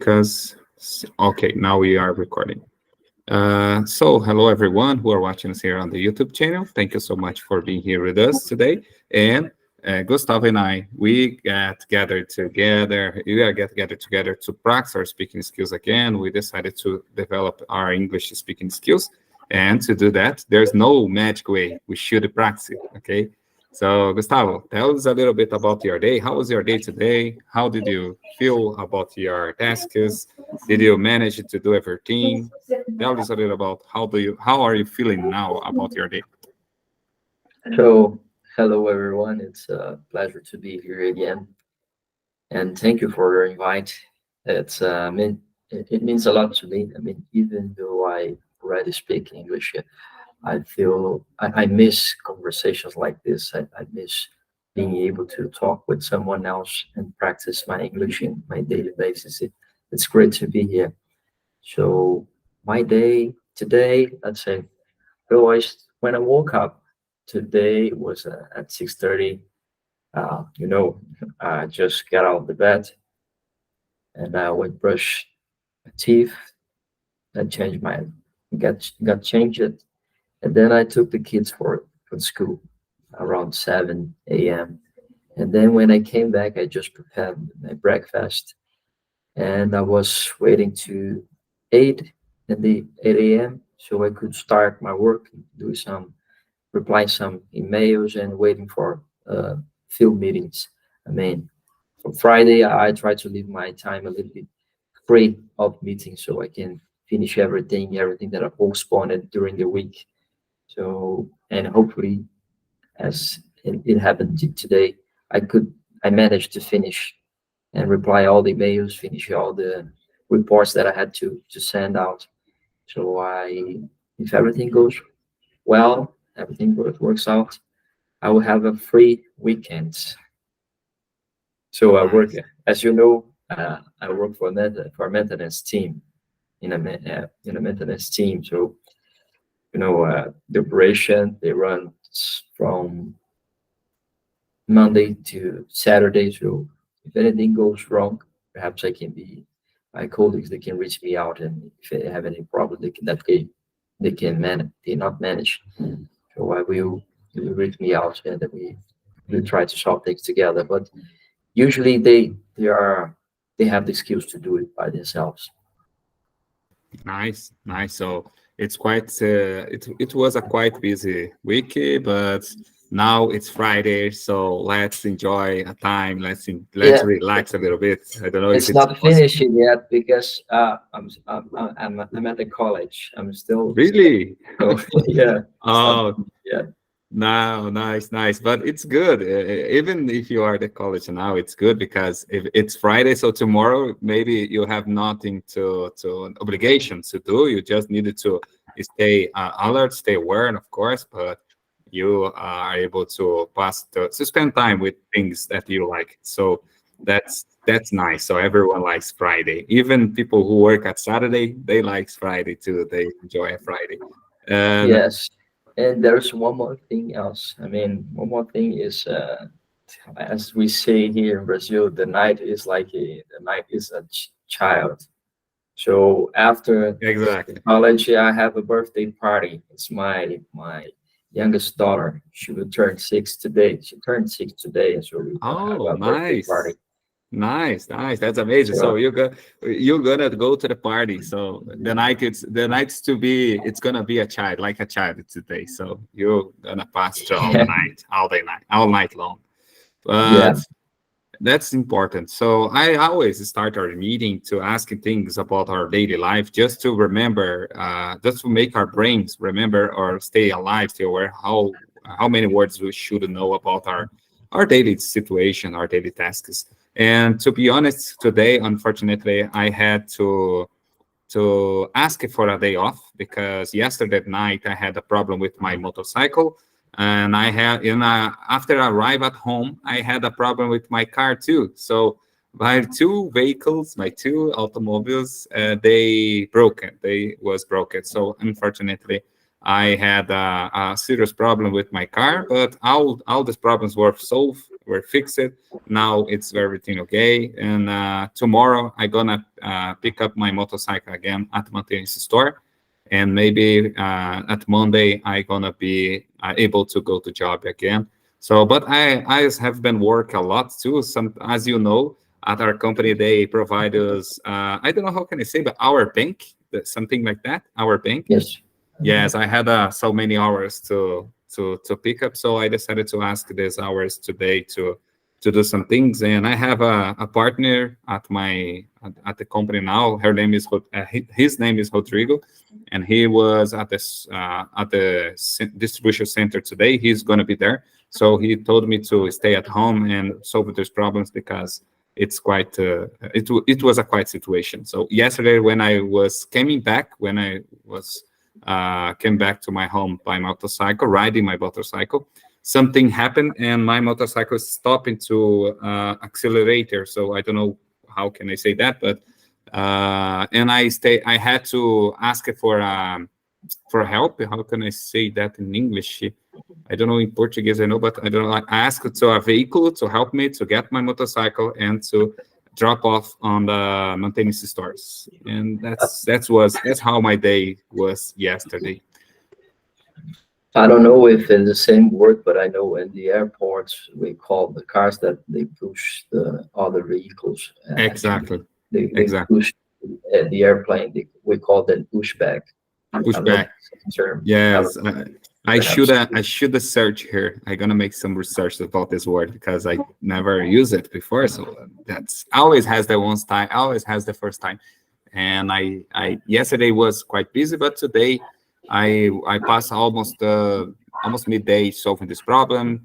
because okay, now we are recording. So hello everyone who are watching us here on the YouTube channel. Thank you so much for being here with us today. And Gustav and I, we got gathered together. We are get gathered together to practice our speaking skills again. We decided to develop our English speaking skills, and to do that, there's no magic way. We should practice it. Okay. So Gustavo, tell us a little bit about your day. How was your day today? How did you feel about your tasks? Did you manage to do everything? Tell us a little about how are you feeling now about your day? So, hello everyone. It's a pleasure to be here again, and thank you for your invite. It means a lot to me. I mean, even though I already speak English, I feel I miss conversations like this. I miss being able to talk with someone else and practice my English in my daily basis. It's great to be here. So, my day today, let's say, when I woke up today was at 6:30. You know, I just got out of the bed and I went brush my teeth and changed my got changed it, and then I took the kids for school around 7 a.m. And then when I came back, I just prepared my breakfast, and I was waiting to 8 so I could start my work, do some reply some emails and waiting for field meetings. I mean, for Friday, I try to leave my time a little bit free of meetings so I can finish everything that I postponed during the week. So, and hopefully, as it happened today, I managed to finish and reply all the emails, finish all the reports that I had to send out. So if everything goes well, works out, I will have a free weekend. So I work, Nice. as you know, I work for a maintenance team in a maintenance team. So the operation they run from Monday to Saturday. So if anything goes wrong, perhaps I can be my colleagues. They can reach me out, and if they have any problem, they can manage. They not manage. So they will reach me out, and then we will try to solve things together. But usually they have the skills to do it by themselves. Nice, nice. So it's quite it was a quite busy week, but now it's Friday, so let's enjoy a time. Let's Yeah, relax a little bit. I don't know if it's it's not possible. finished yet because I'm at the college. I'm still studying. Really? So yeah, it's not Oh, yet. no, nice, nice. But it's good. Even if you are at the college now, it's good because if it's Friday, so tomorrow maybe you have nothing to obligations to do. You just needed to stay alert, stay aware, and of course, but you are able to to spend time with things that you like. So that's nice. So everyone likes Friday. Even people who work at Saturday, they like Friday too. They enjoy a Friday. And Yes, and there's one more thing else. I mean, one more thing is, as we say here in Brazil, the night is a child. So after exactly. college, I have a birthday party. It's my youngest daughter. She will turn 6 today. She turned 6 today, so we're gonna have Oh, a birthday party. nice. Nice, nice. That's amazing. So So you're gonna go to the party. So the night's to be it's gonna be a child, like a child today. So you're gonna pass through all the night, all night long. yeah, But that's important. So I always start our meeting to asking things about our daily life, just to remember, just to make our brains remember or stay alive, stay aware how many words we should know about our daily situation, our daily tasks. And to be honest, today, unfortunately, I had to ask for a day off because yesterday night I had a problem with my motorcycle, and I had after I arrived at home I had a problem with my car too. So my two vehicles, my two automobiles, they broken. They was broken. So unfortunately, I had a serious problem with my car, but all these problems were solved were fixed. Now it's everything okay. And tomorrow I'm gonna pick up my motorcycle again at maintenance store, and maybe at Monday I gonna be able to go to job again. So, but I have been work a lot too. Some, as you know, at our company they provide us I don't know how can I say, but our bank, something like that. Our bank. Yes. Yes, I had so many hours to pick up, so I decided to ask these hours today to do some things. And I have a partner at at the company now. Her name is his name is Rodrigo, and he was at the distribution center today. He's going to be there, so he told me to stay at home and solve these problems because it's quite it was a quiet situation. So yesterday when I was coming back, when I was came back to my home by motorcycle, riding my motorcycle, something happened and my motorcycle stopped into accelerator. So I don't know how can I say that, but and I had to ask for help. How can I say that in English? I don't know in Portuguese, I know, but I don't know. I asked to a vehicle to help me to get my motorcycle and to drop off on the maintenance stores. And that's how my day was yesterday. I don't know if in the same word, but I know in the airports we call the cars that they push the other vehicles. Actually, Exactly. they Exactly. push the airplane. We call them pushback. I don't know if Pushback. it's a term. I don't Yes. know, I perhaps. should search here. I'm gonna make some research about this word because I never used it before. So that's always has the one time, always has the first time. And I yesterday was quite busy, but today I passed almost midday solving this problem,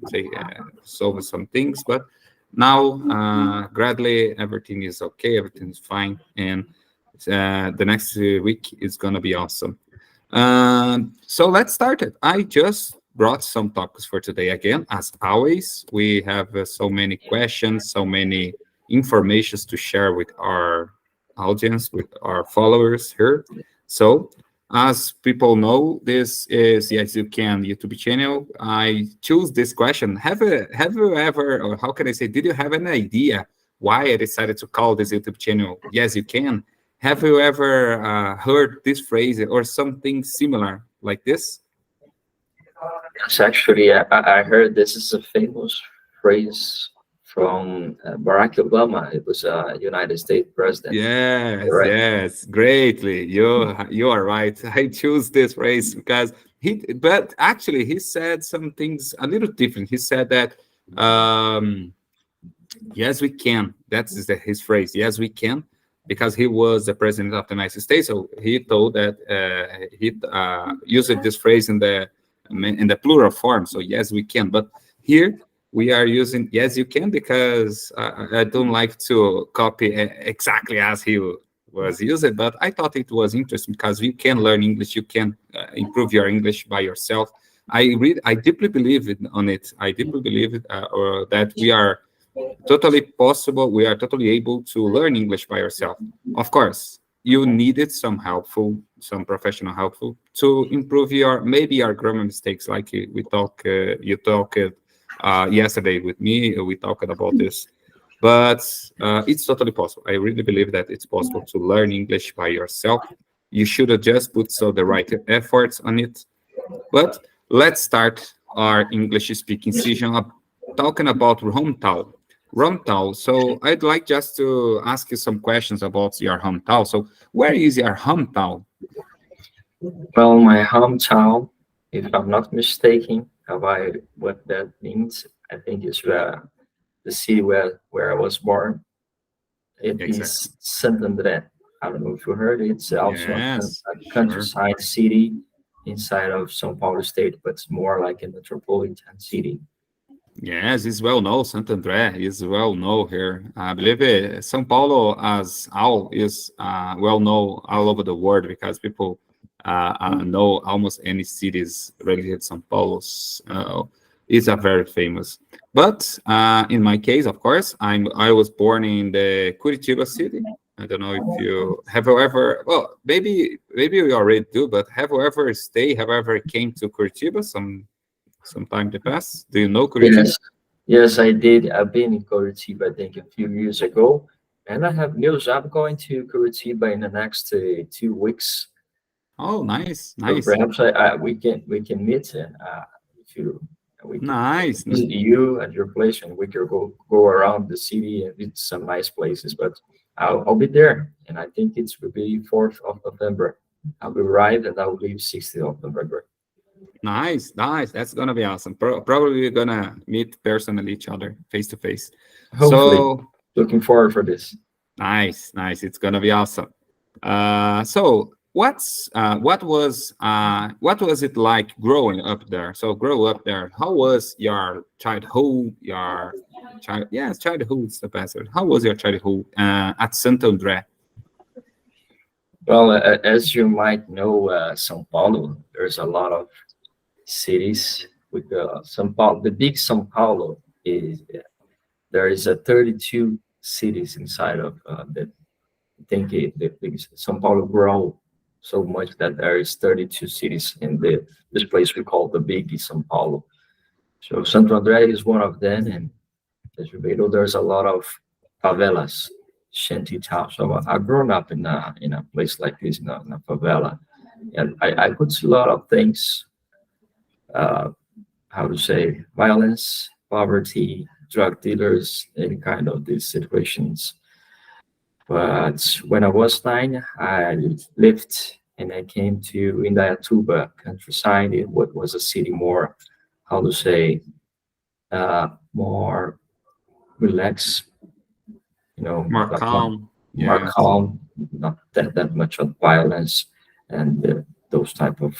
solving some things. But now gradually everything is okay, everything is fine, and the next week is gonna be awesome. So let's start it. I just brought some topics for today again. As always, we have so many questions, so many informations to share with our audience, with our followers here. So, as people know, this is Yes You Can YouTube channel. I choose this question. Have you ever, or how can I say, did you have an idea why I decided to call this YouTube channel Yes You Can? Have you ever heard this phrase or something similar like this? Yes, actually, I heard this is a famous phrase from Barack Obama. It was a United States president, Yes, right? yes, greatly. You are right. I choose this phrase because but actually he said some things a little different. He said that um, yes, we can. That's his phrase. Yes, we can, because he was the president of the United States. So he told that he used this phrase in the plural form. So yes, we can. But here we are using yes, you can because I don't like to copy exactly as he was used. But I thought it was interesting because you can learn English. You can improve your English by yourself. I deeply believe on it. I deeply believe or that we are totally possible. We are totally able to learn English by yourself. Of course, you needed some professional helpful to improve your maybe your grammar mistakes. Like you talked yesterday with me. We talked about this, but it's totally possible. I really believe that it's possible to learn English by yourself. You should have just put the right efforts on it. But let's start our English speaking session talking about hometown. Hometown. So I'd like just to ask you some questions about your hometown. So where is your hometown? Well, my hometown, if I'm not mistaken, about what that means, I think is the city where I was born. It Exactly. is Santander. I don't know if you heard. It's also Yes, a sure. countryside city inside of São Paulo state, but it's more like a metropolitan city. Yes, it's well known. Santander is well known here. I believe São Paulo as all is well known all over the world because people know almost any cities related to São Paulo. It's a very famous. But in my case, of course, I was born in the Curitiba city. I don't know if you have you ever. Well, maybe you already do, but have you ever stayed? Have you ever came to Curitiba some time in the past? Do you know Curitiba? Yes, Yes, I did. I've been in Curitiba, I think, a few years ago, and I have news. I'm going to Curitiba in the next 2 weeks. Oh, nice, So nice, perhaps we can meet, and if you we can nice. visit you at your place, and we can go around the city and visit some nice places. But I'll be there, and I think it will be 4th of November. I will arrive, and I will leave 16th of November. Nice, nice. That's gonna be awesome. Probably we're gonna meet personally each other face to face. Hopefully, So looking forward for this. nice, nice. It's gonna be awesome. So what was it like growing up there? So grow up there. How was your childhood? Yes, childhood is the best word. How was your childhood at Santo André? Well, as you might know, São Paulo, there's a lot of cities with São Paulo. The big São Paulo is there is a 32 cities inside of the. I think São Paulo grow so much that there is 32 cities in this place we call the big São Paulo. So Santo André is one of them, and as you may know, there's a lot of favelas, shanty towns. So I've grown up in a place like this, in a favela, and I could see a lot of things. Uh, how to say, violence, poverty, drug dealers, any kind of these situations. But when I was 9, I lived and I came to Indaiatuba countryside. It was a city more, how to say, more relaxed, More not calm. more Yes. calm, not that much of violence and those type of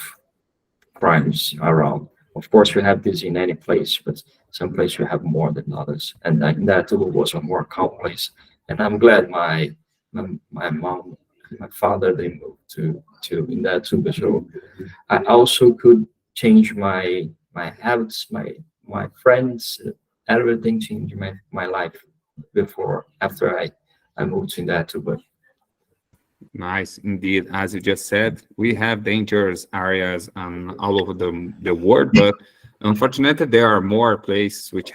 crimes around. Of course, you have this in any place, but some place you have more than others. And that too was a more calm place. And I'm glad my mom and my father they moved to in that too. So I also could change my habits, my friends, everything changed my life before after I moved to that too. But Nice indeed. As you just said, we have dangerous areas all over the world, but unfortunately, there are places which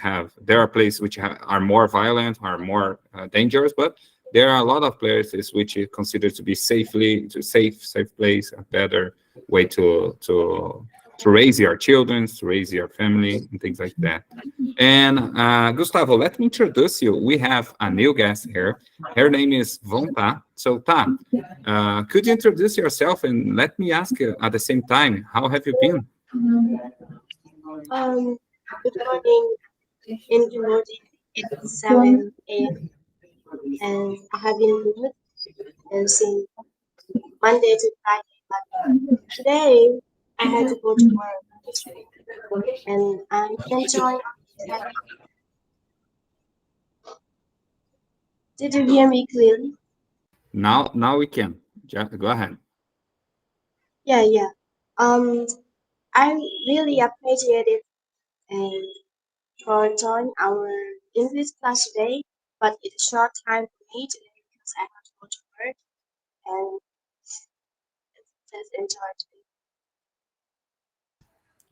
are more violent, are more dangerous, but there are a lot of places which is considered to be safe place, a better way to raise your children, to raise your family, and things like that. And Gustavo, let me introduce you. We have a new guest here. Her name is Vonta. So, Ta, could you introduce yourself and let me ask you at the same time, how have you been? Um, Good morning in Cambodia. It's 7 a.m. and I have been good and since Monday to Friday. But today I had to go to work and I'm enjoying that. Did you hear me clearly? Now we can. Go ahead. Yeah, yeah. Um, I really appreciate it and for joining our English class today. But it's a short time for me today because I have to go to work and just enjoy today.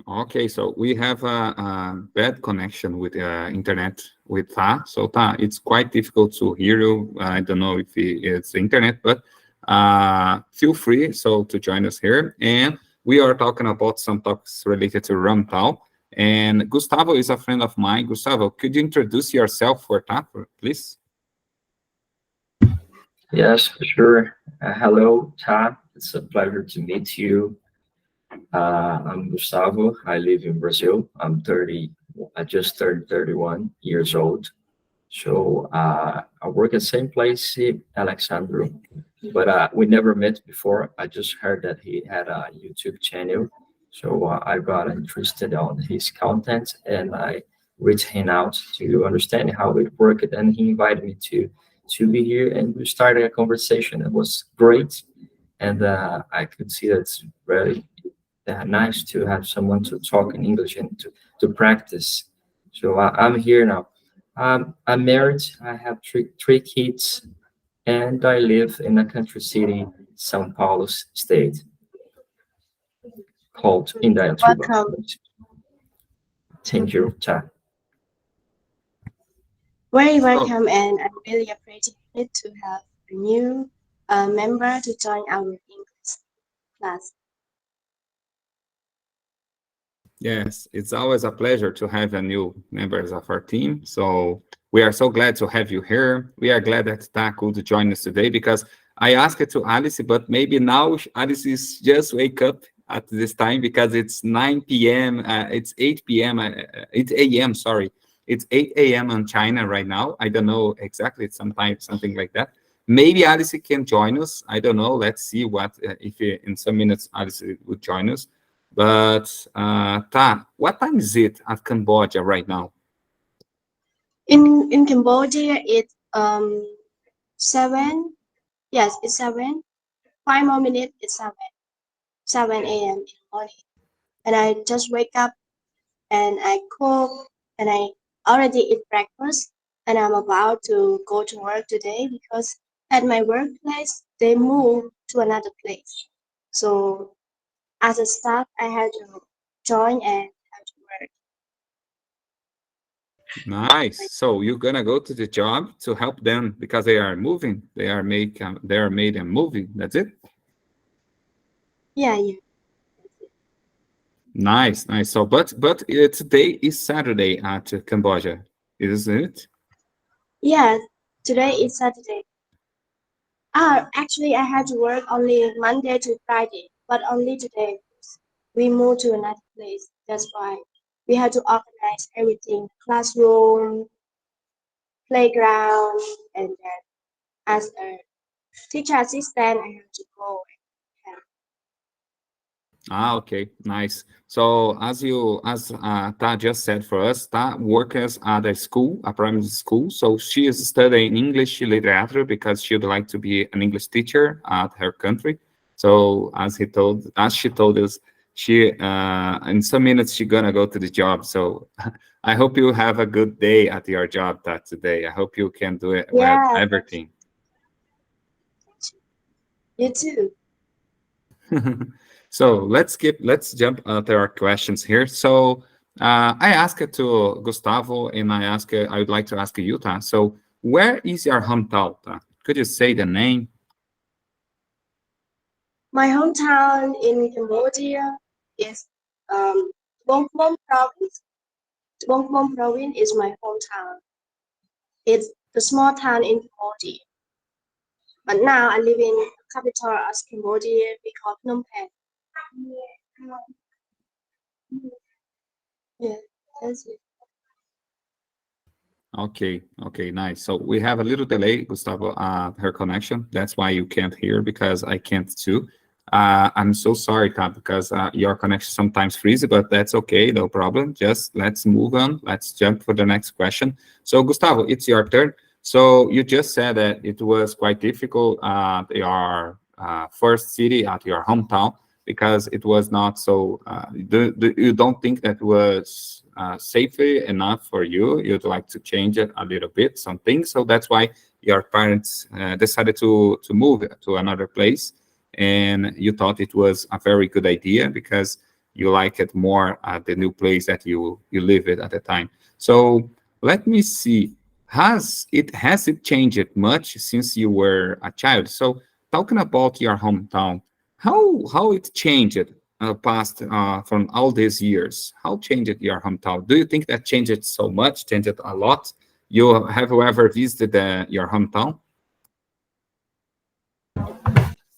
Okay, so we have a bad connection with internet with Ta. So Ta, it's quite difficult to hear you. I don't know if it's the internet, but feel free so to join us here. And we are talking about some topics related to Ramtal. And Gustavo is a friend of mine. Gustavo, could you introduce yourself for Ta, please? yes, for sure. Hello, Todd. It's a pleasure to meet you. I'm Gustavo. I live in Brazil. I'm 30. I just turned 31 years old. So I work at the same place, Alexandro. But we never met before. I just heard that he had a YouTube channel. So I got interested on his content and I reached him out to understand how it worked. And he invited me to be here and we started a conversation. It was great. And I could see that it's very nice to have someone to talk in English and to practice. So I'm here now. I'm married. I have three kids, and I live in a country city, São Paulo state, called Indaiatuba. Welcome. Thank you, Cha. Very So welcome, and I'm really appreciated to have a new member to join our English class. yes, it's always a pleasure to have a new members of our team. So we are so glad to have you here. We are glad that Ta could join us today because I asked it to Alice, but maybe now Alice is just wake up at this time because it's 9 p.m. It's 8 p.m. 8 a.m. Sorry, it's 8 a.m. on China right now. I don't know exactly. It's sometimes something like that. Maybe Alice can join us. I don't know. Let's see what if in some minutes Alice would join us. But what time is it at Cambodia right now? In Cambodia, it's 7. Yes, it's 7. 5 more minutes. It's 7 a.m. in the morning, and I just wake up and I cook and I already eat breakfast, and I'm about to go to work today because at my workplace they moved to another place. So as a staff, I had to join and have to work. Nice. So you're gonna go to the job to help them because they are moving. They are made and moving. That's it. Yeah, yeah, Nice, nice. So, but today is Saturday at Cambodia, isn't it? yeah. Today is Saturday. Actually, I had to work only Monday to Friday, but only today. We moved to another place. That's why we had to organize everything: classroom, playground, and then as a teacher assistant, I have to go and help. Okay, nice. So as Ta just said for us, Ta works at a school, a primary school. So she is studying English literature because she would like to be an English teacher at her country. So as she told us, she in some minutes she gonna go to the job. So I hope you have a good day at your job, Ta, today. I hope you can do it well, Yeah, thank everything. you. You too. So let's jump to our questions here. So I asked it to Gustavo and I would like to ask you, Ta. So where is your hometown, Ta? Could you say the name? My hometown in Cambodia is um, Bông Phom province. Bông Phom province is my hometown. It's the small town in Cambodia. But now I live in capital of Cambodia we call Phnom Penh. Yeah, that's it. Okay, okay, nice. So we have a little delay, Gustavo, her connection. That's why you can't hear because I can't too. I'm so sorry, Tom, because your connection sometimes freezes, but that's okay, no problem. Just let's move on. Let's jump for the next question. So, Gustavo, it's your turn. So you just said that it was quite difficult at your first city, at your hometown, because it was not so. You don't think that was safe enough for you? You'd like to change it a little bit, some things. So that's why your parents decided to move to another place, and you thought it was a very good idea because you like it more at the new place that you live it at the time. So let me see. Has it changed much since you were a child? So talking about your hometown, how it changed past from all these years? How changed your hometown? Do you think that changed so much, changed a lot? You ever visited your hometown?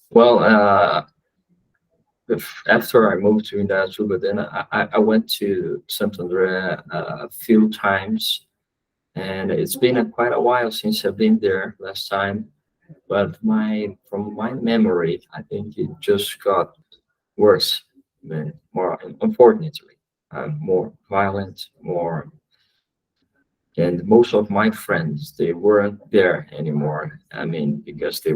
Well, after I moved to Industry, but then I went to Santander a few times, and it's been quite a while since I've been there last time. But from my memory, I think it just got worse, more unfortunately, more violent, more. And most of my friends, they weren't there anymore. I mean, because they, they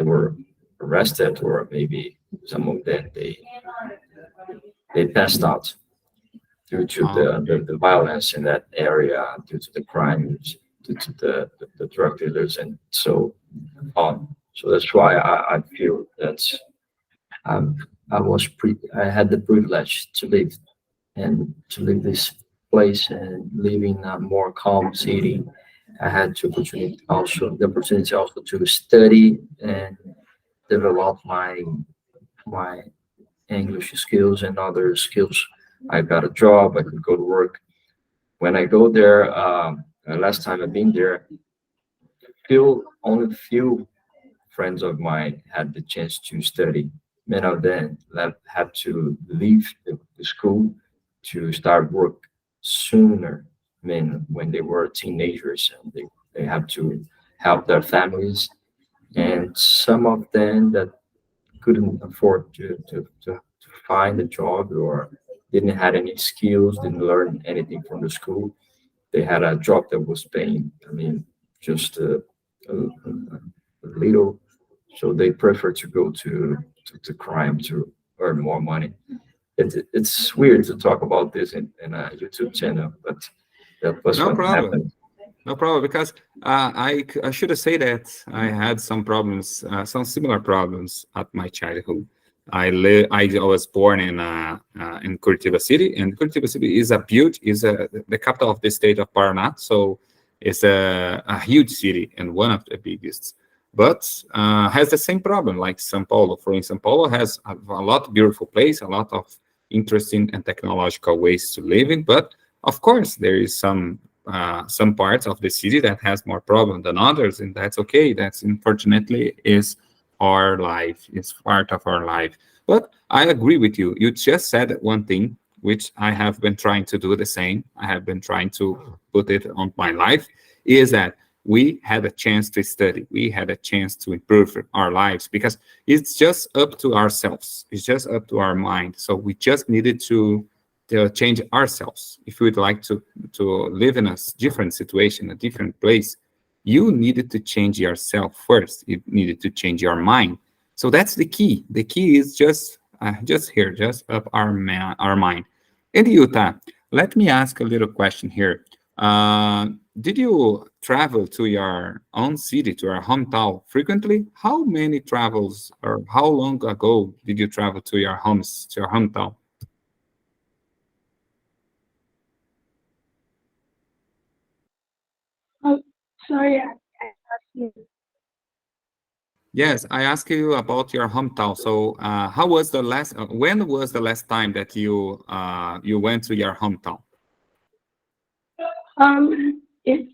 were arrested, or maybe some of them they passed out due to Okay. the violence in that area, due to the crimes, due to the drug dealers, and so on. So that's why I feel that um, I had the privilege to live and to live this. place and live in a more calm city. I had the opportunity also to study and develop my English skills and other skills. I got a job. I could go to work. When I go there, last time I've been there, few only few friends of mine had the chance to study. Many of them had to leave the school to start work sooner. I mean, when they were teenagers, and they have to help their families. And some of them that couldn't afford to find a job or didn't have any skills, didn't learn anything from the school. They had a job that was paying, I mean, just a little, so they prefer to go to crime to earn more money. It's weird to talk about this in a YouTube channel, but that was No what problem. happened. No problem, because I should have said that I had some problems, some similar problems at my childhood. I was born in Curitiba City, and Curitiba City is the capital of the state of Paraná, so it's a huge city and one of the biggest. But has the same problem like São Paulo. For instance, São Paulo has a lot of beautiful place, a lot of interesting and technological ways to live in, but of course there is some parts of the city that has more problem than others, and that's okay. That's unfortunately is our life. It's part of our life. But I agree with you. You just said one thing, which I have been trying to do the same. I have been trying to put it on my life, is that we had a chance to study. We had a chance to improve our lives because it's just up to ourselves. It's just up to our mind. So we just needed to change ourselves. If we'd like to live in a different situation, a different place, you needed to change yourself first. You needed to change your mind. So that's the key. The key is just here, just up our mind. And Utah, let me ask a little question here. Did you travel to your own city, to your hometown frequently? How many travels or how long ago did you travel to to your hometown? Oh, sorry, I asked you. Yes, I asked you about your hometown. So, how was the last? When was the last time that you went to your hometown? It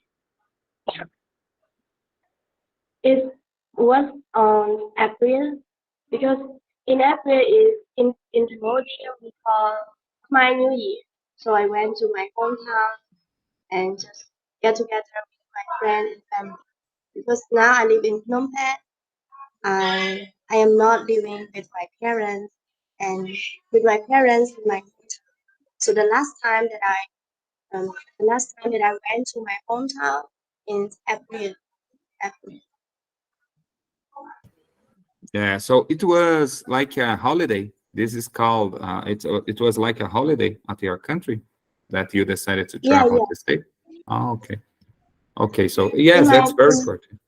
it was on April because in April is in Cambodia we call my New Year. So I went to my hometown and just get together with my friend and family. Because now I live in Phnom Penh, I am not living with my parents and with my parents in my hometown. So the last time that I went to my hometown in April. April. Yeah, so it was like a holiday. This is called it was like a holiday at your country that you decided to Yeah, travel yeah. to stay. Oh, okay. Okay, so In yes, my that's very in, important.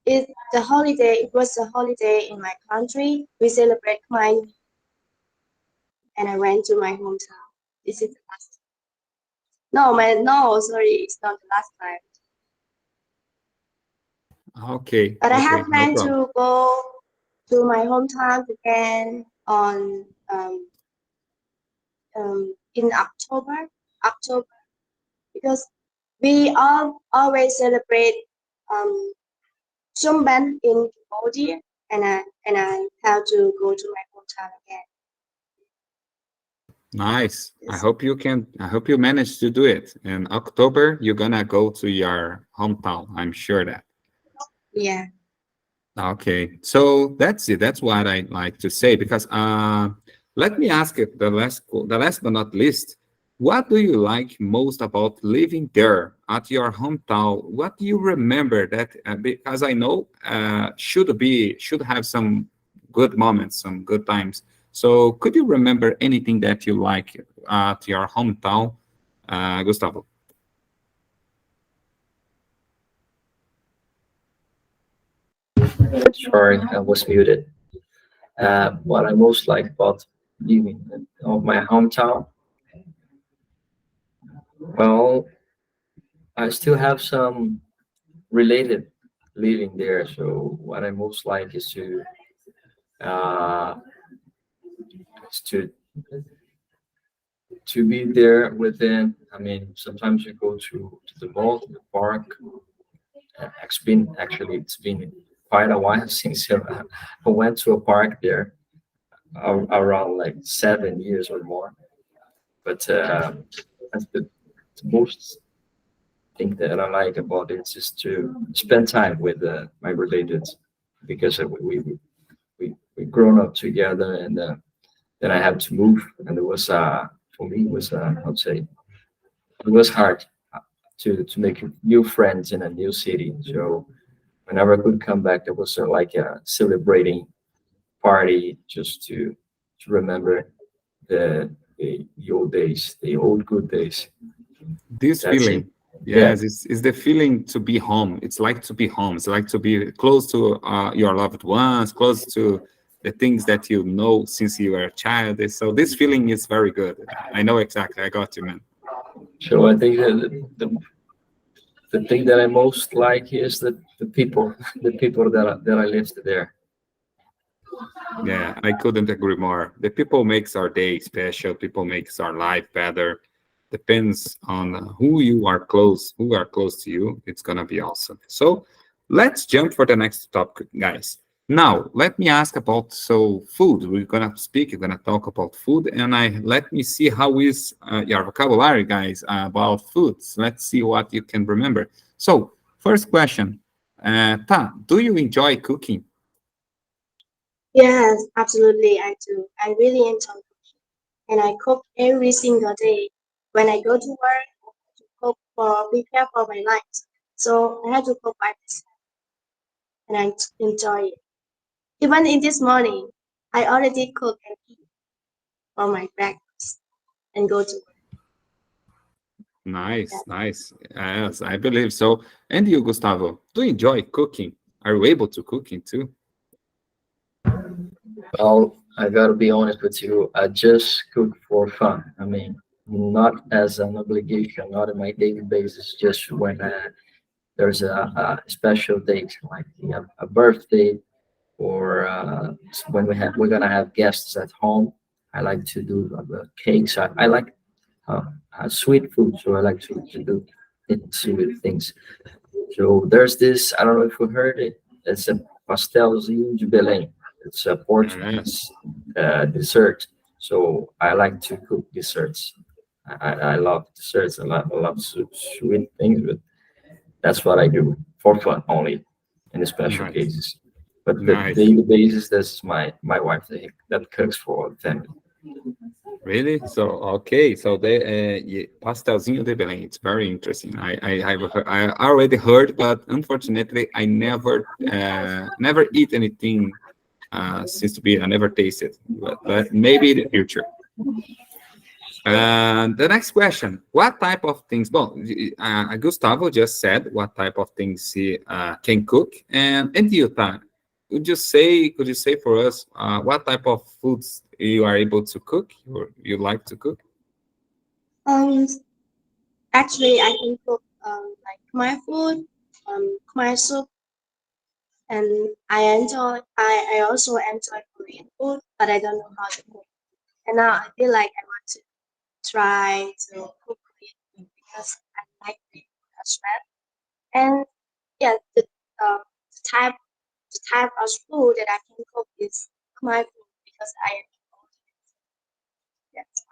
it was a holiday in my country. We celebrate mine and I went to my hometown. This is the last. No, sorry, it's not the last time. Okay, But I have okay, no planned problem. to go to my hometown again on in October, because we all always celebrate um Sumban in Cambodia, and I have to go to my hometown again. Nice. Yes. I hope you manage to do it. In October, you're gonna go to your hometown. I'm sure that. Yeah. Okay, so that's it. That's what I like to say because let me ask it the last but not least, what do you like most about living there at your hometown? What do you remember that because I know should have some good moments, some good times. So could you remember anything that you like at your hometown, Gustavo? Sorry, I was muted. What I most like about living of my hometown, Well, I still have some related living there. So what I most like uh, is to be there with them. I mean, sometimes we go to the mall, to the park. It's been quite a while since I went to a park there, around like 7 years or more. But that's the most thing that I like about it is to spend time with my relatives, because we grown up together, and then I had to move, and it was for me it was I'd say it was hard to make new friends in a new city. So whenever I could come back, there was like a celebrating party, just to remember the old days, the old good days. This That's it. feeling, Yeah. yes, it's the feeling to be home. It's like to be home. It's like to be close to your loved ones, close to the things that you know since you were a child. So this feeling is very good. I know exactly. I got you, man. So I think that the thing that I most like is the people, the people that I lived there. Yeah, I couldn't agree more. The people makes our day special. People makes our life better. Depends on who are close to you. It's gonna be awesome. So let's jump for the next topic, guys. Now let me ask about food. We're gonna speak. We're gonna talk about food, and I let me see how is your vocabulary, guys, about foods. Let's see what you can remember. So first question, Ta, do you enjoy cooking? Yes, absolutely, I do. I really enjoy cooking, and I cook every single day. When I go to work, I have to cook for prepare for my lunch. So I have to cook by myself, and I enjoy it. Even in this morning, I already cook and eat for my breakfast and go to work. Nice, Yes. nice. Yes, I believe so. And you, Gustavo, do you enjoy cooking? Are you able to cooking too? Well, I gotta be honest with you. I just cook for fun. I mean, not as an obligation, not on my daily basis. Just when there's a special date, like a birthday, or when we're gonna have guests at home. I like to do the cakes. I like sweet food, so I like to do sweet things. So there's this. I don't know if you heard it. It's a pastelzinho de Belém. It's a Yes, Portuguese dessert. So I like to cook desserts. I love desserts. I love sweet things, but that's what I do for fun only in the special nice, cases. But the nice. daily basis, that's my wife that cooks for the family. Really? So okay, so the pastelzinho de Belém. It's very interesting. I already heard, but unfortunately, I never eat anything since to be. I never tasted, but maybe in the future. And the next question: what type of things? Well, Gustavo just said what type of things he can cook, and you, Ta, could you say for us what type of foods you are able to cook or you like to cook? Um, Actually, I can cook like Khmer food, Khmer soup, and I also enjoy Korean food, but I don't know how to cook. And now I feel like I want to try to cook Korean food because I like it as well. And yeah, the type the type of food that I can cook is Khmer food because I enjoy it. That's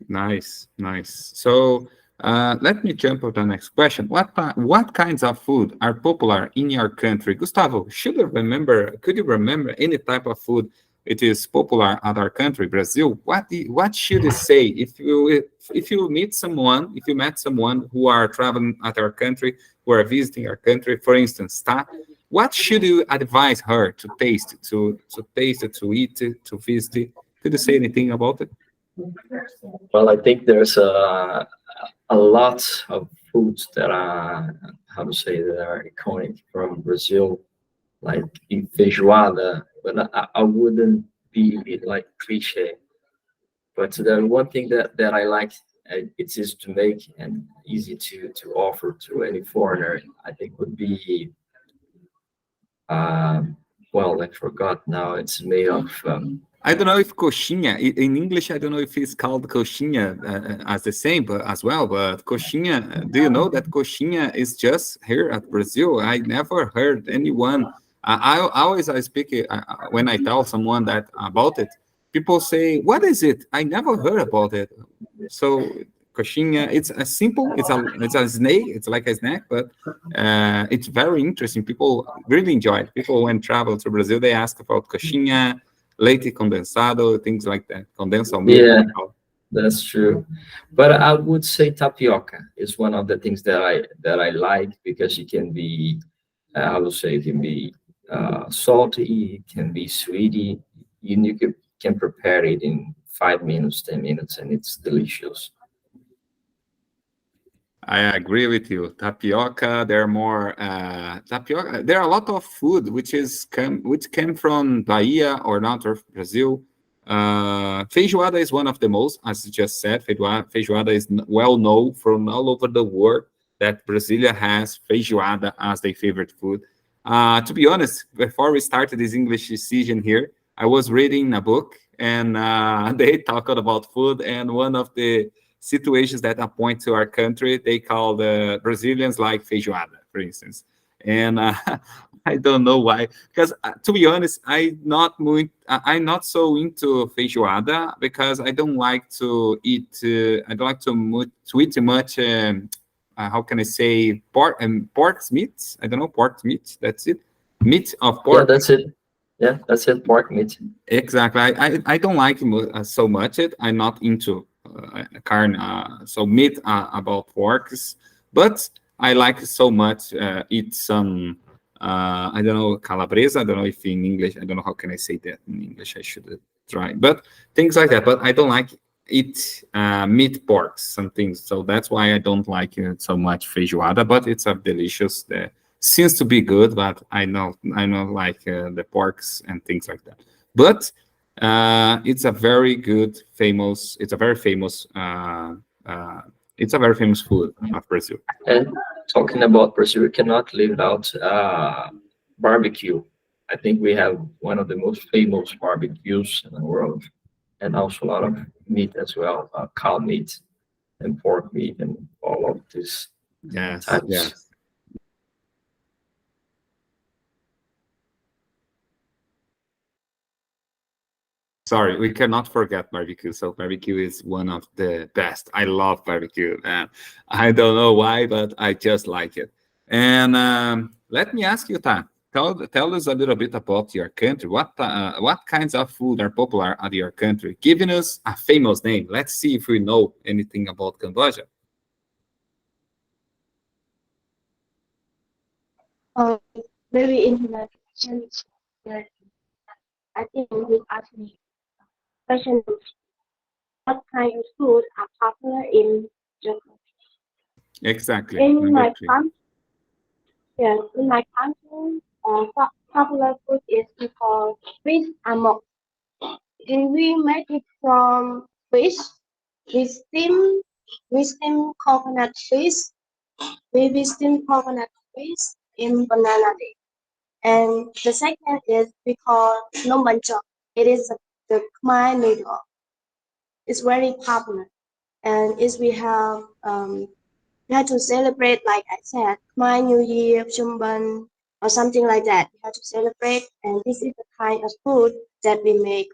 Nice, nice. So let me jump to the next question. What kinds of food are popular in your country? Gustavo, could you remember any type of food it is popular at our country, Brazil? What should you say if you meet someone, if you met someone who are traveling at our country, who are visiting our country, for instance, what should you advise her to taste, to eat, to visit? Could you say anything about it? Well, I think there's a lot of foods that are, how to say, that are iconic from Brazil, like feijoada, but I wouldn't be like cliche. But the one thing that I like it's easy to make and easy to offer to any foreigner. I think would be um, well, I forgot now. It's made of I don't know if coxinha in English. I don't know if it's called coxinha as the same, but as well. But coxinha, do you know that coxinha is just here at Brazil? I never heard anyone. I always I speak when I tell someone that about it. People say, "What is it?" I never heard about it. So coxinha, it's a simple. It's a snake. It's like a snack, but it's very interesting. People really enjoy it. People when travel to Brazil, they ask about coxinha, leite condensado, things like that. Condensed milk. yeah, that's true. But I would say tapioca is one of the things that I like because it can be, I would say, it can be salty, it can be sweety. You can prepare it in 5 minutes, 10 minutes, and it's delicious. I agree with you. Tapioca, they're more tapioca. There are a lot of food which came from Bahia or north of Brazil. Feijoada is one of the most, as you just said. Feijoada is well known from all over the world that Brasilia has feijoada as their favorite food. To be honest, before we started this English decision here, I was reading a book and they talked about food, and one of the situations that appoint to our country, they call the Brazilians like feijoada, for instance. And I don't know why, because to be honest, I'm not so into feijoada because I don't like to eat. I don't like to eat too much. How can I say pork meat? I don't know pork meat. That's it. Meat of Yeah, pork. that's it. Yeah, that's it. Pork meat. Exactly. I don't like so much it. I'm not into carne, so meat about porks, but I like so much eat some. I don't know calabresa. I don't know if in English. I don't know how can I say that in English. I should try, but things like that. But I don't like eat meat porks. Some things. So that's why I don't like so much feijoada. But it's a delicious. Seems to be good, but I know like the porks and things like that. But it's a very good, famous. It's a very famous. Uh, it's a very famous food of Brazil. And talking about Brazil, we cannot leave it out barbecue. I think we have one of the most famous barbecues in the world, and also a lot of meat as well, cow meat and pork meat and all of these Yes, types. yes. Sorry, we cannot forget barbecue. So barbecue is one of the best. I love barbecue. I don't know why, but I just like it. And let me ask you, Tan, tell us a little bit about your country. What kinds of food are popular at your country? Giving us a famous name. Let's see if we know anything about Cambodia. Um, Maybe in the question, uh, I think you asked me question what kind of food are popular in Japan. Exactly. In Number my three. country, yes, in my country, popular food is called fish amok. And we make it from fish. We steam, we steam coconut fish. We steam coconut fish in banana leaf. And the second is we call lombanchok. It is the Khmer noodle. It's very popular. And is we have to celebrate, like I said, Khmer New Year, Chumban, or something like that. We have to celebrate, and this is the kind of food that we make.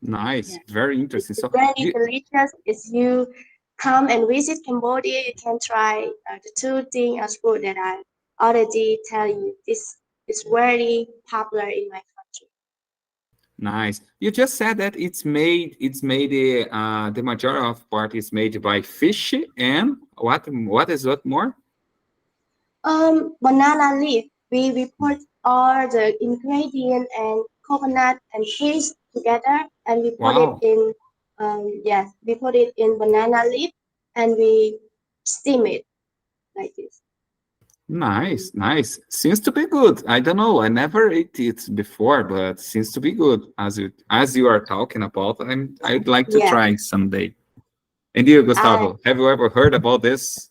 Nice. Very interesting. It's So, very you, delicious. If you come and visit Cambodia, you can try the two things as food that I already tell you. This is very popular in my country. nice. You just said that it's made the majority of part is made by fish and what more? Banana leaf. We put all the ingredient and coconut and fish together, and we put it Wow. in. Yes, we put it in banana leaf, and we steam it like this. Nice, nice. Seems to be good. I don't know. I never ate it before, but seems to be good. As you are talking about, I'd like to Yeah, try someday. And you, I Gustavo, have you ever heard about this?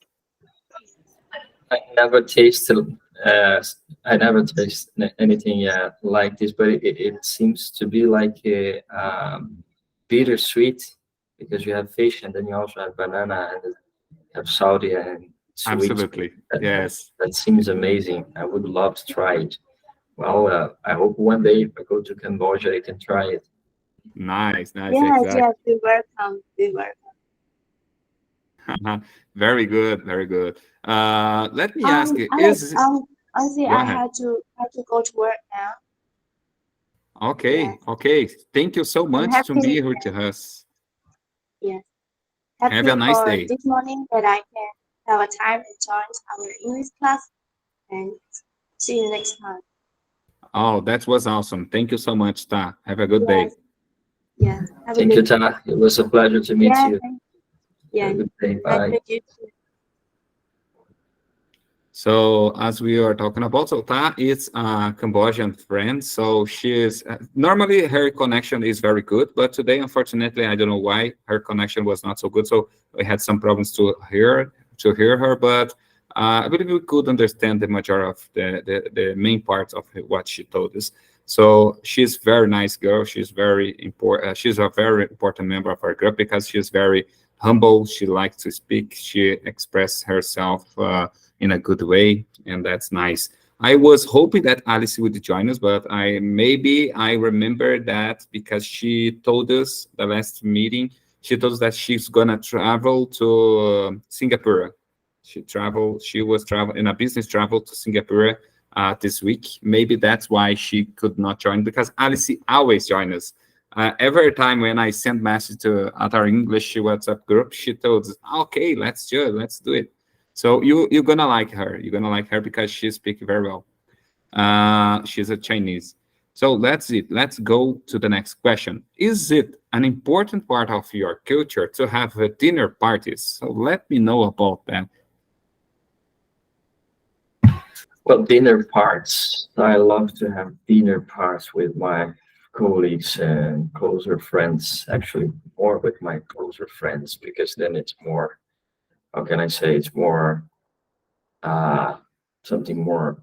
I never tasted, uh, I never tasted anything like this, but it seems to be like a bittersweet because you have fish and then you also have banana and you have salty and sweet. Absolutely. That, Yes. that seems amazing. I would love to try it. Well, I hope one day if I go to Cambodia, I can try it. Nice, nice, yes, exactly. yes, we welcome, we welcome. Very good, very good. Let me ask you, Alex, is honestly, go I ahead. had to go to work now. Okay, Yes, okay. Thank you so I'm much to happy. be here with us. Yes, Have a happy nice for day. this morning that I can have a time to join our English class and see you next time. Oh, that was awesome. Thank you so much, Ta. Have a good day. Yes, yes. Have a Thank you, good day. Tana. It was a pleasure to meet Yeah, you. Have a yeah. good day. Nice to Bye. meet you too. So as we are talking about, so Ta is a Cambodian friend. So she is normally her connection is very good, but today, unfortunately, I don't know why her connection was not so good. So we had some problems to hear her, but I believe we could understand the majority of the main parts of what she told us. So she's very nice girl. She's very important. She's a very important member of our group because she's very humble. She likes to speak. She expresses herself. In a good way, and that's nice. I was hoping that Alice would join us, but I remember that because she told us the last meeting, she told us that she's gonna travel to Singapore. She was travel in a business travel to Singapore this week. Maybe that's why she could not join because Alice always joins us. Every time when I send message to at our English WhatsApp group, she told us, "Okay, let's do it." So you're gonna like her. You're gonna like her because she speaks very well. She's a Chinese. So that's it. Let's go to the next question. Is it an important part of your culture to have dinner parties? So let me know about that. Well, dinner parts. I love to have dinner parts with my colleagues and closer friends. Actually, more with my closer friends because then it's more. How can I say? It's more uh, something more.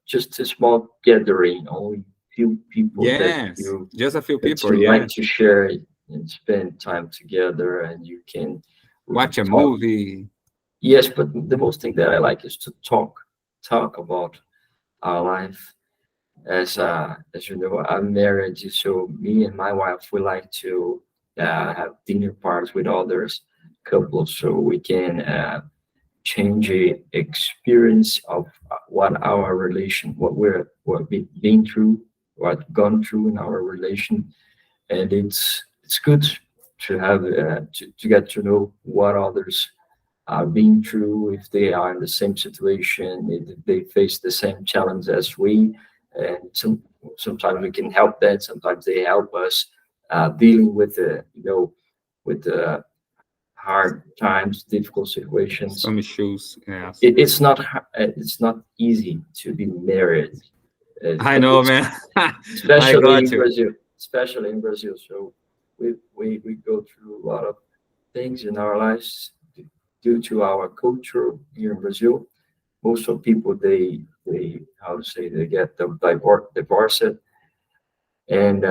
Just a small gathering. Only few people that Yes, just a few that people. you like Yes, to share it and spend time together, and we can watch a talk. movie. Yes, but the most thing that I like is to talk about our life. As you know, I'm married, so me and my wife we like to have dinner parties with others couples, so we can change the experience of what we've been through, what gone through in our relation, and it's good to have to get to know what others are being through, if they are in the same situation, if they face the same challenge as we, and sometimes we can help them, sometimes they help us dealing with the hard times, difficult situations. Some shoes. Yes, It's not easy to be married, I know, man. I especially got in you. Brazil, especially in Brazil. So we go through a lot of things in our lives due to our culture here in Brazil. Most of people they how to say they get divorced, and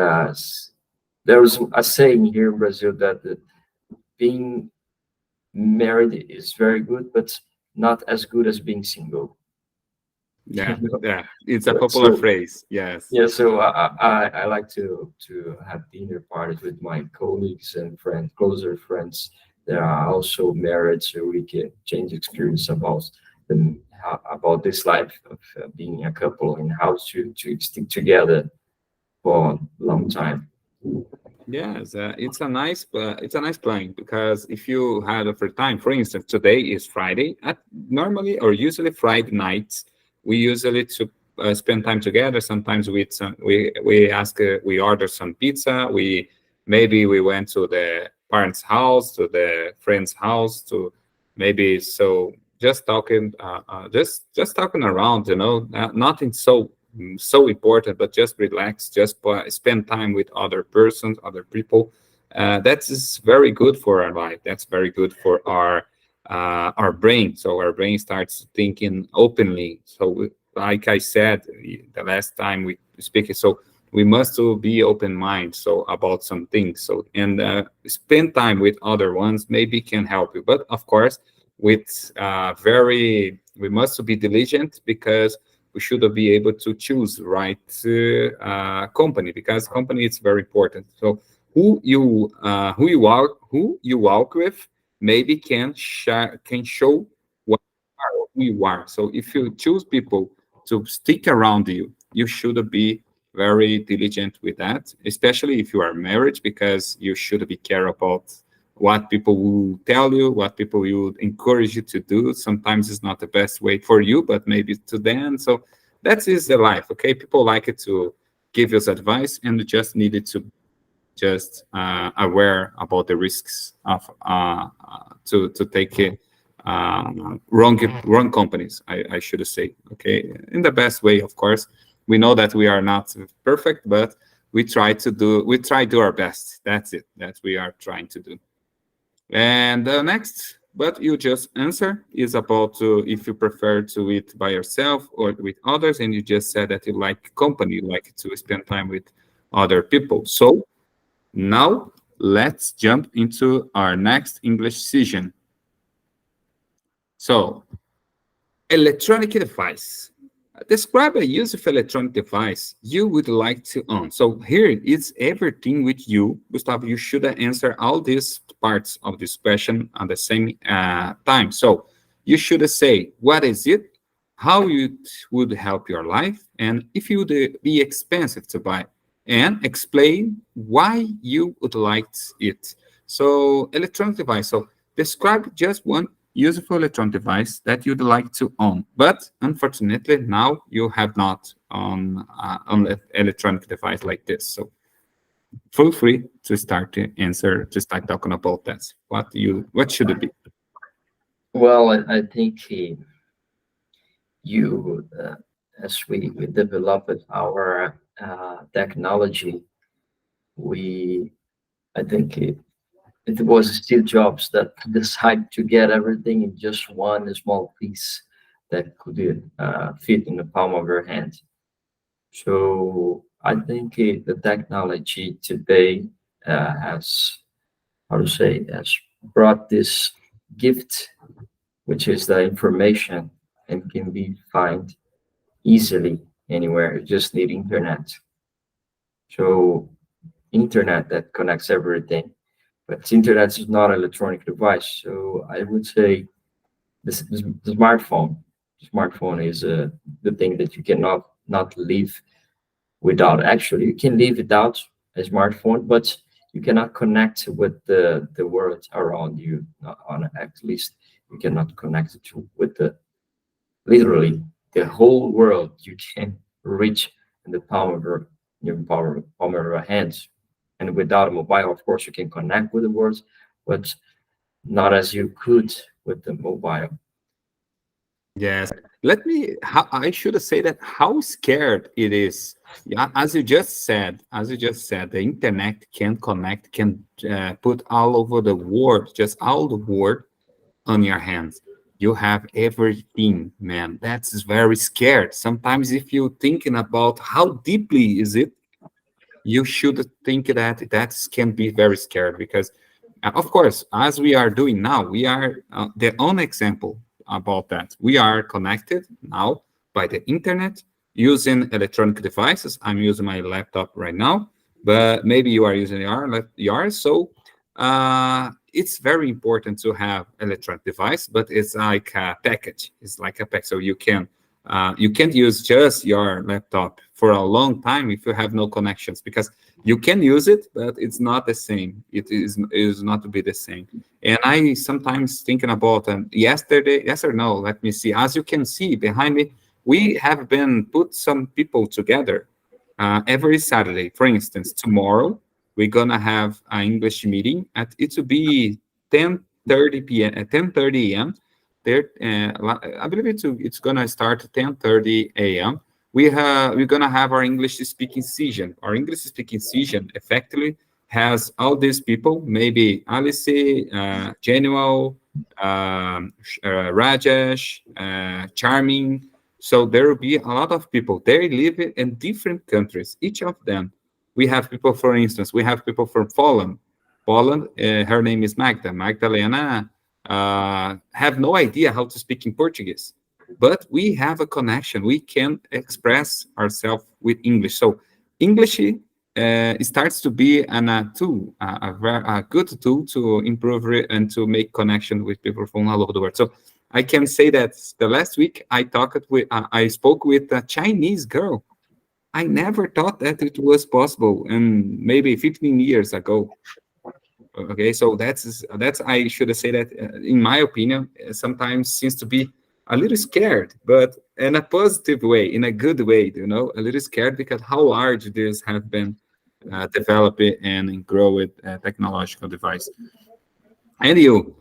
there's a saying here in Brazil that being married is very good, but not as good as being single. Yeah, yeah. It's a But popular so phrase. Yes. yeah, so I like to have dinner parties with my colleagues and friends, closer friends that are also married, so we can change experience about this life of being a couple and how to stick together for a long time. Yes, it's a nice plan because if you had a free time, for instance, today is Friday. Normally or usually Friday nights, we usually to spend time together. Sometimes we order some pizza. We went to the parents' house, to the friend's house, to maybe so just talking, just talking around, nothing so important, but just relax, just spend time with other persons, other people. That is very good for our life. That's very good for our brain. So our brain starts thinking openly. So like I said the last time we speak, so we must be open mind so about some things. So and spend time with other ones maybe can help you, but of course with very we must be diligent, because we should be able to choose right company, because company is very important. So who you walk with maybe can show what who you are. So if you choose people to stick around you, you should be very diligent with that, especially if you are married, because you should be care about what people will tell you, what people will encourage you to do. Sometimes it's not the best way for you, but maybe to them. So that is the life. Okay, people like it to give us advice, and you just needed to just aware about the risks of to take wrong companies. I should say, okay, in the best way, of course. We know that we are not perfect, but we try to do our best. That's it. That we are trying to do. And the next, but you just answer is about if you prefer to eat by yourself or with others, and you just said that you like company, you like to spend time with other people. So now let's jump into our next English session. So electronic device. Describe a use of electronic device you would like to own. So here is everything with you, Gustavo. You should answer all these parts of this question at the same time. So you should say, what is it? How it would help your life? And if it would be expensive to buy? And explain why you would like it. So electronic device. So describe just one useful electronic device that you'd like to own, but unfortunately now you have not on an electronic device like this. So feel free to start to answer, to start talking about that. What should it be? Well, I think you, as we developed our technology, we, I think it was Steve Jobs that decided to get everything in just one small piece that could fit in the palm of your hand. So I think the technology today has, how to say, has brought this gift, which is the information, and can be found easily anywhere. You just need internet. So internet that connects everything, but internet is not an electronic device. So I would say this the smartphone. Smartphone is the thing that you cannot not live without. Actually, you can live without a smartphone, but you cannot connect with the world around you. Not on at least you cannot connect to with the literally the whole world. You can reach in the palm of palm of your hands. And without a mobile, of course, you can connect with the world, but not as you could with the mobile. Yes. I should say that how scared it is. Yeah, as you just said, the internet can connect, can put all over the world, just all the world on your hands. You have everything, man. That's very scared. Sometimes if you're thinking about how deeply is it, you should think that can be very scared, because of course, as we are doing now, we are the own example about that. We are connected now by the internet using electronic devices. I'm using my laptop right now, but maybe you are using yours. So it's very important to have electronic device, but it's like a package. It's like a pack, so you can't use just your laptop for a long time if you have no connections, because you can use it, but it's not the same. It is not to be the same. And I sometimes thinking about yesterday, yes or no, let me see. As you can see behind me, we have been put some people together every Saturday. For instance, tomorrow we're gonna have an English meeting at it will be 10:30 p.m. at 10:30 a.m. there. I believe it's gonna start at 10:30 a.m. We're gonna have our English speaking session. Our English speaking session effectively has all these people, maybe Alice, Genual, Rajesh, Charming. So there will be a lot of people. They live in different countries, each of them. We have people, for instance, we have people from Poland. Poland, her name is Magda. Magdalena have no idea how to speak in Portuguese, but we have a connection. We can express ourselves with English. So English starts to be a tool, a good tool to improve and to make connection with people from all over the world. So I can say that the last week I spoke with a Chinese girl. I never thought that it was possible, and maybe 15 years ago. Okay, so that's I should say that in my opinion, sometimes seems to be a little scared, but in a positive way, in a good way, a little scared because how large this have been developing and grow with technological device. And you,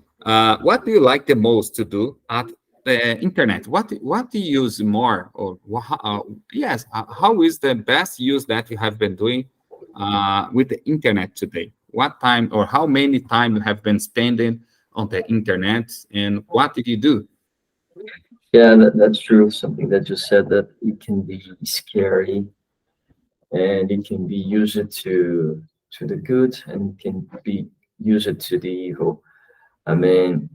what do you like the most to do at the internet? What do you use more, or yes, how is the best use that you have been doing with the internet today? What time or how many time you have been spending on the internet, and what did you do? Yeah, that's true. Something that you said, that it can be scary and it can be used to the good and can be used to the evil. I mean,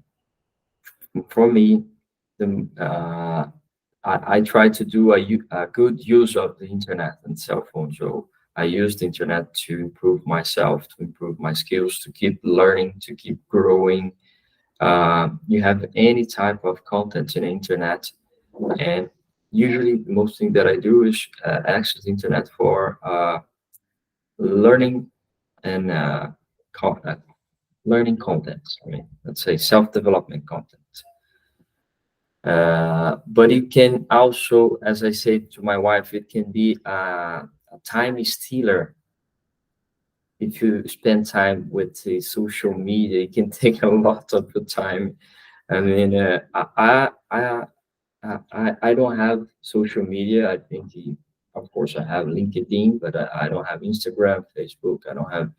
for me, the I try to do a good use of the internet and cell phone. So I use the internet to improve myself, to improve my skills, to keep learning, to keep growing. You have any type of content in the internet, and usually the most thing that I do is access the internet for learning and co- uh, learning content. I mean, let's say self-development content. But it can also, as I said to my wife, it can be a time stealer. If you spend time with the social media, it can take a lot of your time. I mean, I don't have social media. I think, of course, I have LinkedIn, but I don't have Instagram, Facebook. I don't have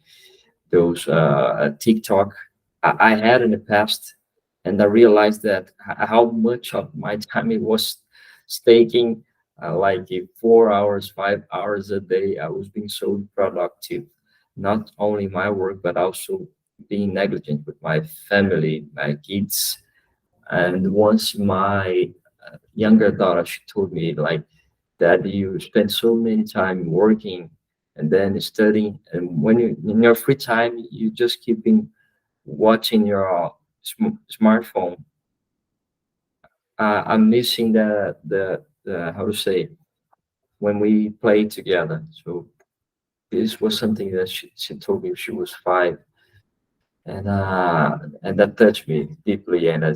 those TikTok. I had in the past, and I realized that how much of my time it was taking, like 4 hours, 5 hours a day. I was being so productive, not only my work, but also being negligent with my family, my kids. And once my younger daughter, she told me like, "Dad, you spend so many time working and then studying, and when you in your free time, you just keeping watching your smartphone." I'm missing the how to say, when we play together. So this was something that she told me. She was 5, and that touched me deeply. And I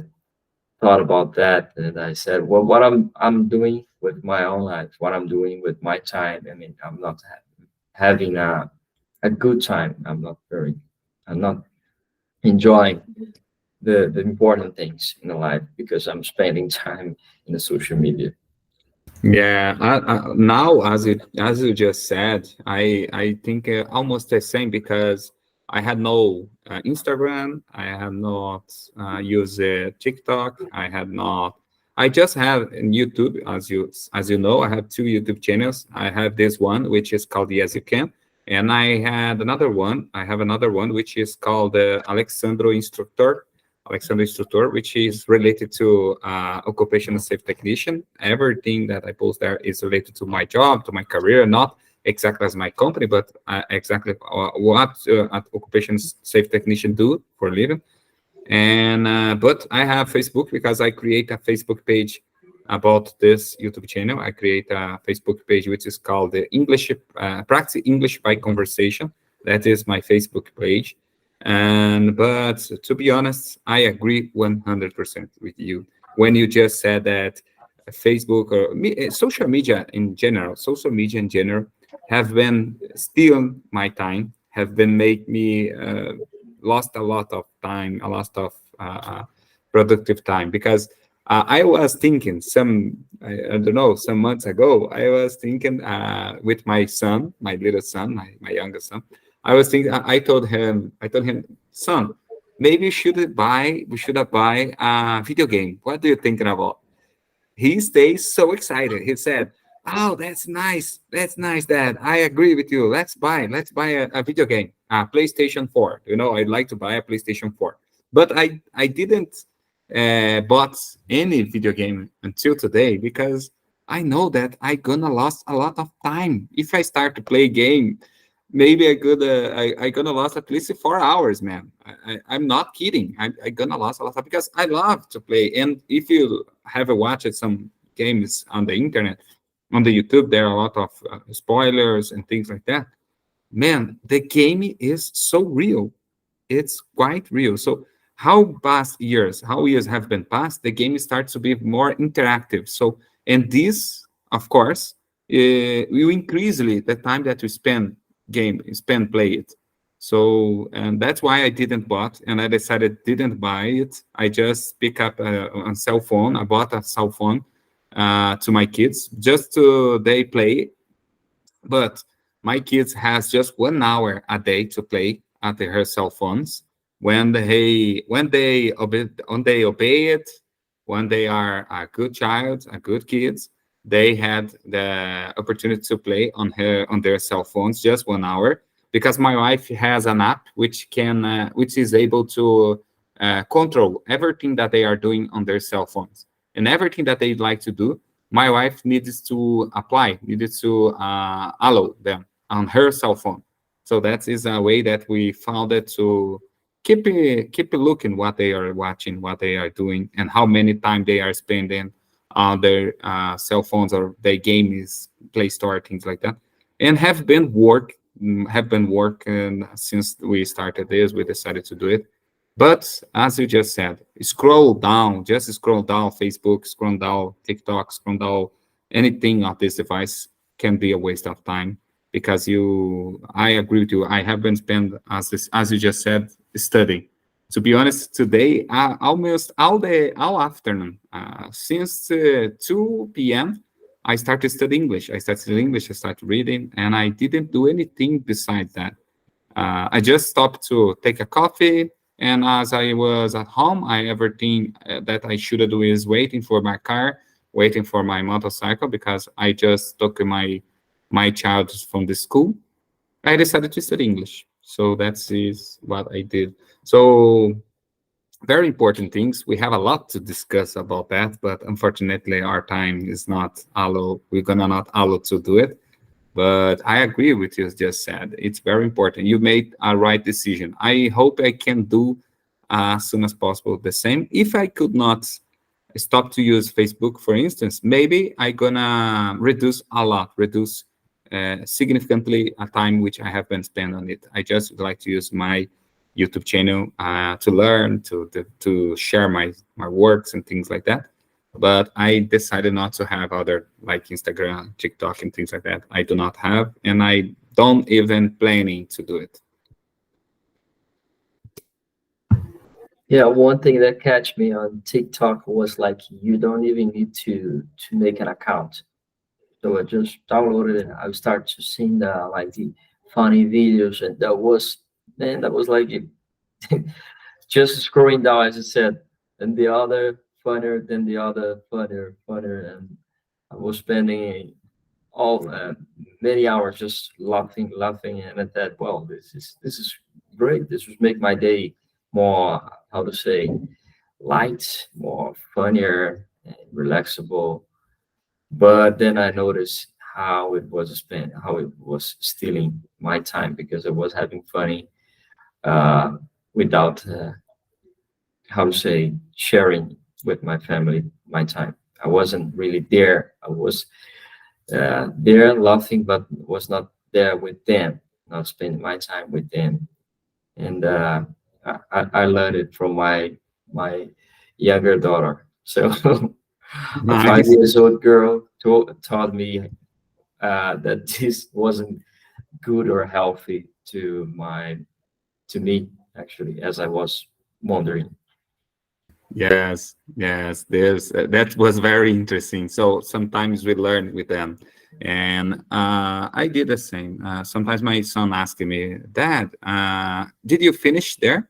thought about that, and I said, well, what I'm doing with my own life, what I'm doing with my time. I mean, I'm not having a good time. I'm not enjoying the important things in the life because I'm spending time in the social media. Yeah, now as you just said, I think almost the same because I had no Instagram, I had not used TikTok, I had not. I just have in YouTube, as you know, I have two YouTube channels. I have this one which is called Yes You Can, and I had another one. I have another one which is called Alexandro Instructor. Alexander Instructor, which is related to occupational safety technician. Everything that I post there is related to my job, to my career, not exactly as my company, but exactly what an occupational safety technician do for a living. And but I have Facebook because I create a Facebook page about this YouTube channel. I create a Facebook page which is called the English Practice English by Conversation. That is my Facebook page. And but to be honest, I agree 100% with you when you just said that Facebook or social media in general, have been stealing my time, have been make me lost a lot of time, a lot of productive time because I was thinking I don't know, some months ago, I was thinking with my son, my little son, my youngest son. I was thinking, I told him, son, maybe we should buy a video game. What do you thinking about? He stays so excited. He said, "Oh, that's nice. That's nice, Dad. I agree with you. Let's buy a video game, a PlayStation 4. You know, I'd like to buy a PlayStation 4." But I didn't bought any video game until today because I know that I gonna lost a lot of time if I start to play game. Maybe I gonna lost at least 4 hours, man. I'm not kidding. I gonna lost a lot of, because I love to play. And if you have watched some games on the internet, on the YouTube, there are a lot of spoilers and things like that. Man, the game is so real. It's quite real. So how years have been passed, the game starts to be more interactive. So, and this, of course, will increasingly the time that you spend play it. So, and that's why I didn't bought, and I decided didn't buy it. I just pick up a cell phone. I bought a cell phone to my kids just to they play, but my kids has just 1 hour a day to play at their cell phones. When they obey it, when they are a good child, a good kids, they had the opportunity to play on their cell phones just 1 hour, because my wife has an app which is able to control everything that they are doing on their cell phones, and everything that they like to do my wife needed to allow them on her cell phone. So that is a way that we found it to keep looking what they are watching, what they are doing, and how many time they are spending on their cell phones or their games, Play Store, things like that. And have been working since we started this. We decided to do it, but as you just said, just scroll down Facebook, scroll down TikTok, scroll down anything on this device can be a waste of time, because I agree with you. I have been spent, as you just said, studying. To be honest, today, almost all afternoon, since 2 p.m., I started studying English. I started reading, and I didn't do anything besides that. I just stopped to take a coffee, and as I was at home, everything that I should do is waiting for my car, waiting for my motorcycle, because I just took my child from the school. I decided to study English, so that is what I did. So very important things. We have a lot to discuss about that, but unfortunately, our time is not allow. We're gonna not allow to do it. But I agree with you just said. It's very important. You made a right decision. I hope I can do as soon as possible the same. If I could not stop to use Facebook, for instance, maybe I gonna reduce significantly a time which I have been spent on it. I just would like to use my YouTube channel to learn, to share my works and things like that. But I decided not to have other like Instagram, TikTok, and things like that. I do not have, and I don't even planning to do it. Yeah, one thing that catch me on TikTok was like you don't even need to make an account. So I just downloaded it. I started to seeing the funny videos, and that was like just scrolling down, as I said, and the other funnier than the other funnier, and I was spending all many hours just laughing, and I thought, well, this is great. This would make my day more, how to say, light, more funnier, and relaxable. But then I noticed how it was stealing my time, because I was having funny without how to say, sharing with my family my time. I wasn't really there. I was there laughing, but was not there with them, not spending my time with them. And I learned it from my younger daughter. So a five Nice. years old girl taught me that this wasn't good or healthy to me, actually, as I was wondering. Yes, yes, there's that was very interesting. So sometimes we learn with them, and I did the same. Sometimes my son asked me, "Dad, did you finish there?"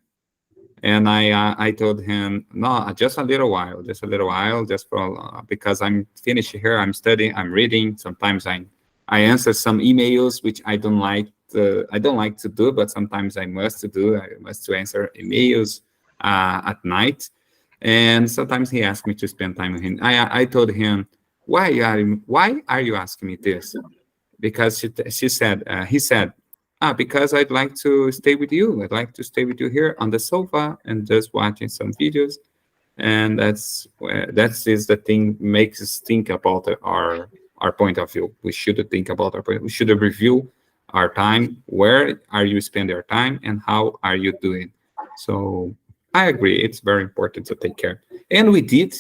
And I told him, "No, just a little while, just a little while, just for because I'm finished here. I'm studying, I'm reading. Sometimes I answer some emails which I don't like to do, but sometimes I must to do. I must to answer emails at night." And sometimes he asked me to spend time with him. I told him, why are you asking me this? Because she said, he said, because I'd like to stay with you. I'd like to stay with you here on the sofa and just watching some videos. And that is the thing makes us think about our point of view. We should think about our point. We should review our time. Where are you spending your time, and how are you doing? So I agree. It's very important to take care. And we did.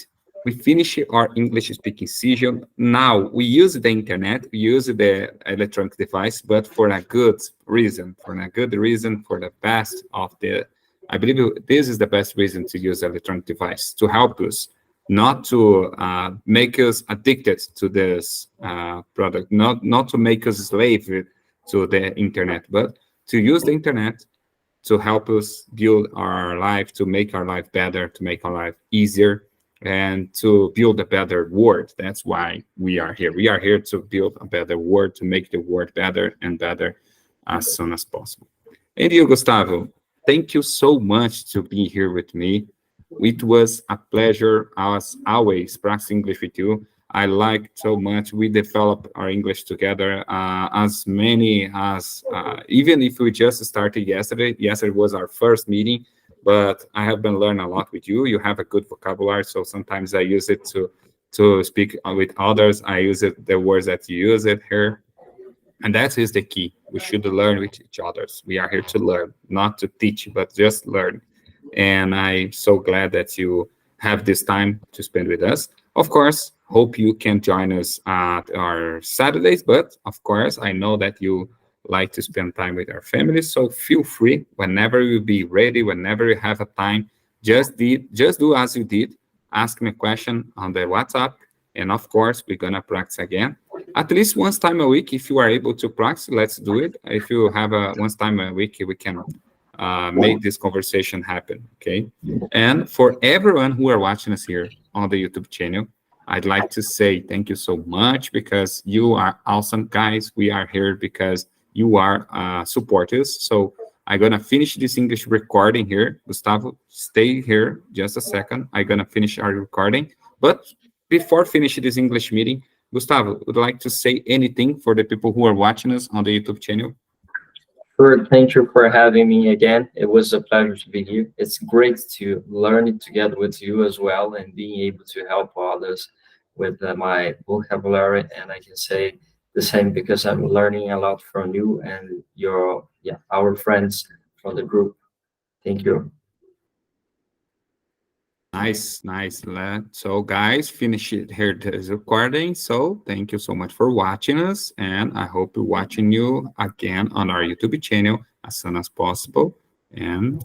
We finished our English speaking session. Now we use the internet, we use the electronic device, but for a good reason, for the best of the. I believe this is the best reason to use electronic device to help us, not to make us addicted to this product, not to make us slave to the internet, but to use the internet to help us build our life, to make our life better, to make our life easier, and to build a better world. That's why we are here. We are here to build a better world, to make the world better and better as soon as possible. And you, Gustavo, thank you so much to be here with me. It was a pleasure, as always, practicing English with you. I like so much. We develop our English together. As many as even if we just started yesterday. Yesterday was our first meeting, but I have been learning a lot with you. You have a good vocabulary, so sometimes I use it to speak with others. I use it the words that you use it here, and that is the key. We should learn with each others. We are here to learn, not to teach, but just learn. And I'm so glad that you have this time to spend with us. Of course, hope you can join us at our Saturdays, but of course, I know that you like to spend time with our family. So feel free whenever you be ready, whenever you have a time, just do as you did. Ask me a question on the WhatsApp. And of course, we're gonna practice again at least once time a week. If you are able to practice, let's do it. If you have a once time a week, we can make this conversation happen. Okay. And for everyone who are watching us here on the YouTube channel, I'd like to say thank you so much because you are awesome, guys. We are here because you are supporters. So I'm gonna finish this English recording here. Gustavo, stay here just a second. I'm gonna finish our recording. But before finishing this English meeting, Gustavo, would like to say anything for the people who are watching us on the YouTube channel? Sure, thank you for having me again. It was a pleasure to be here. It's great to learn it together with you as well and being able to help others with my vocabulary. And I can say the same because I'm learning a lot from you and your, yeah, our friends from the group. Thank you. Nice, nice. So, guys, finish it here this recording. So, thank you so much for watching us, and I hope to watching you again on our YouTube channel as soon as possible. And